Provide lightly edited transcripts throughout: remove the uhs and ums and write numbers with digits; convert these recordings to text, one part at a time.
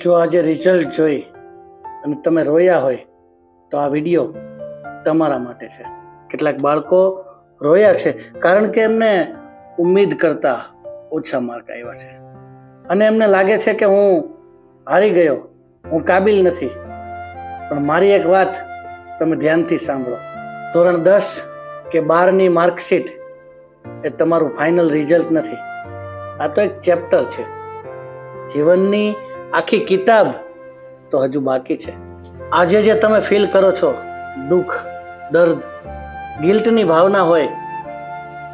જો આજે રિઝલ્ટ જોઈ અને તમે રોયા હોય તો આ વિડીયો તમારા માટે છે. કેટલાક બાળકો રોયા છે કારણ કે એમને ઉમ્મીદ કરતા ઓછા માર્ક આવ્યા છે અને એમને લાગે છે કે હું હારી ગયો, હું કાબિલ નથી. પણ મારી એક વાત તમે ધ્યાનથી સાંભળો. ધોરણ 10 કે 12ની માર્કશીટ એ તમારું ફાઇનલ રિઝલ્ટ નથી. આ તો એક ચેપ્ટર છે. જીવનની આખી કિતાબ તો હજુ બાકી છે. આજે જે તમે ફીલ કરો છો, દુઃખ, દર્દ, ગિલ્ટની ભાવના હોય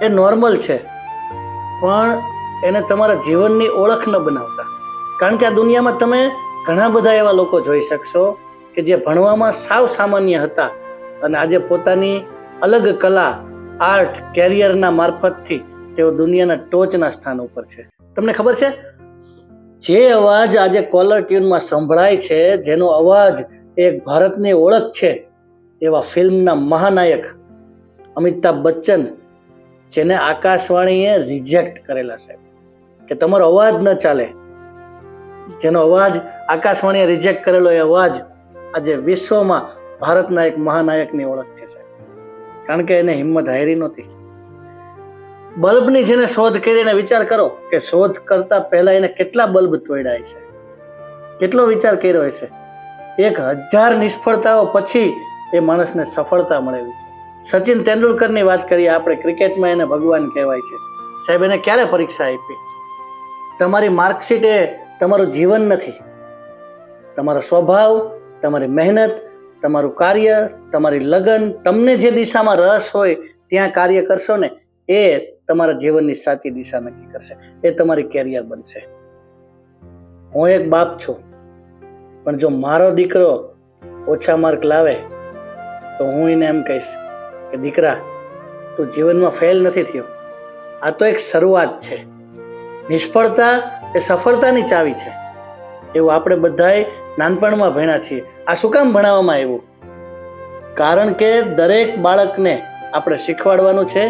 એ નોર્મલ છે, પણ એને તમારા જીવનની ઓળખ ન બનાવતા. કારણ કે આ દુનિયામાં તમે ઘણા બધા એવા લોકો જોઈ શકશો કે જે ભણવામાં સાવ સામાન્ય હતા અને આજે પોતાની અલગ કલા, આર્ટ, કેરિયરના મારફતથી તેઓ દુનિયાના ટોચના સ્થાન ઉપર છે. તમને ખબર છે, જે અવાજ આજે કોલર ટ્યુનમાં સંભળાય છે, જેનો અવાજ એક ભારતની ઓળખ છે, એવા ફિલ્મના મહાનાયક અમિતાભ બચ્ચન, જેને આકાશવાણીએ રિજેક્ટ કરેલા છે કે તમારો અવાજ ન ચાલે, જેનો અવાજ આકાશવાણીએ રિજેક્ટ કરેલો એ અવાજ આજે વિશ્વમાં ભારતના એક મહાનાયકની ઓળખ છે સાહેબ. કારણ કે એને હિંમત હારી નહોતી. બલ્બની જેને શોધ કરી એને વિચાર કરો કે શોધ કરતા પહેલા એને કેટલા બલ્બ તોડ્યા છે, કેટલો વિચાર કર્યો હશે. 1000 નિષ્ફળતાઓ પછી એ માણસને સફળતા મળેલી છે. સચિન તેંડુલકરની વાત કરીએ આપણે, ક્રિકેટમાં એને ભગવાન કહેવાય છે. સાહેબ, એને ક્યારે પરીક્ષા આપી? તમારી માર્કશીટ એ તમારું જીવન નથી. તમારો સ્વભાવ, તમારી મહેનત, તમારું કાર્ય, તમારી લગન, તમને જે દિશામાં રસ હોય ત્યાં કાર્ય કરશો ને, એ તમારા જીવનની સાચી દિશા નક્કી કરશે. એ તમારી કેરિયર બનશે. હું એક બાપ છું, પણ જો મારો દીકરો ઓછા માર્ક લાવે તો હું એને એમ કહીશ કે દીકરા, તું જીવનમાં ફેલ નથી થયો. આ તો એક શરૂઆત છે. નિષ્ફળતા એ સફળતાની ચાવી છે. એવું આપણે બધાએ નાનપણમાં ભણ્યા છીએ. આ શું કામ ભણાવવામાં આવ્યું? કારણ કે દરેક બાળકને આપણે શીખવાડવાનું છે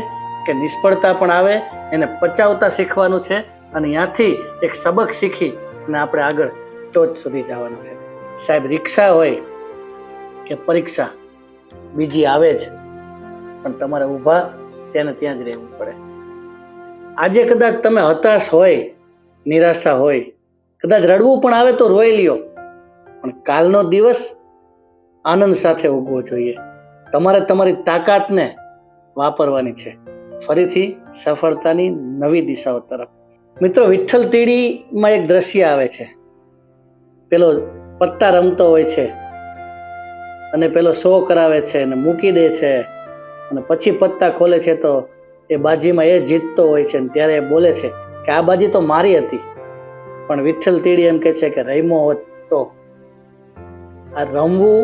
કે નિષ્ફળતા પણ આવે, એને પચાવતા શીખવાનું છે અને ત્યાંથી એક સબક શીખી અને આપણે આગળ ટોચ સુધી જવાનું છે. સાહેબ, રિક્ષા હોય કે પરીક્ષા, બીજી આવે જ, પણ તમારે ઊભા ત્યાં જ રહેવું પડે. આજે કદાચ તમે હતાશ હોય, નિરાશા હોય, કદાચ રડવું પણ આવે તો રોઈ લ્યો, પણ કાલનો દિવસ આનંદ સાથે ઉગવો જોઈએ. તમારે તમારી તાકાતને વાપરવાની છે ફરીથી સફળતાની નવી દિશાઓ તરફ. મિત્રો, વિઠ્ઠલ તીડીમાં એક દ્રશ્ય આવે છે. પેલો પત્તા રમતો હોય છે અને પેલો શો કરાવે છે અને મૂકી દે છે અને પછી પત્તા ખોલે છે તો એ બાજીમાં એ જીતતો હોય છે. ત્યારે એ બોલે છે કે આ બાજી તો મારી હતી. પણ વિઠ્ઠલ તીડી એમ કહે છે કે રમ્યો હોત તો. આ રમવું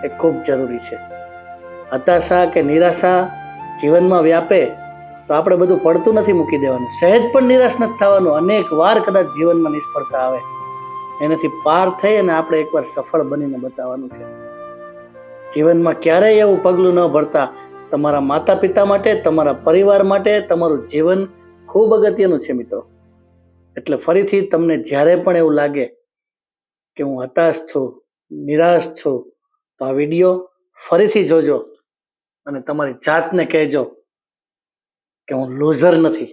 એ ખૂબ જરૂરી છે. હતાશા કે નિરાશા જીવનમાં વ્યાપે તો આપણે બધું પડતું નથી મૂકી દેવાનું. સહેજ પણ નિરાશ નથી થવાનું. અનેક વાર કદાચ જીવનમાં નિષ્ફળતા આવે, એનાથી પાર થઈ અને આપણે એકવાર સફળ બનીને બતાવવાનું છે. જીવનમાં ક્યારેય એવું પગલું ન ભરતા. તમારા માતા પિતા માટે, તમારા પરિવાર માટે તમારું જીવન ખૂબ અગત્યનું છે મિત્રો. એટલે ફરીથી તમને જ્યારે પણ એવું લાગે કે હું હતાશ છું, નિરાશ છું, તો આ વિડીયો ફરીથી જોજો અને તમારી જાતને કહેજો કે હું લૂઝર નથી.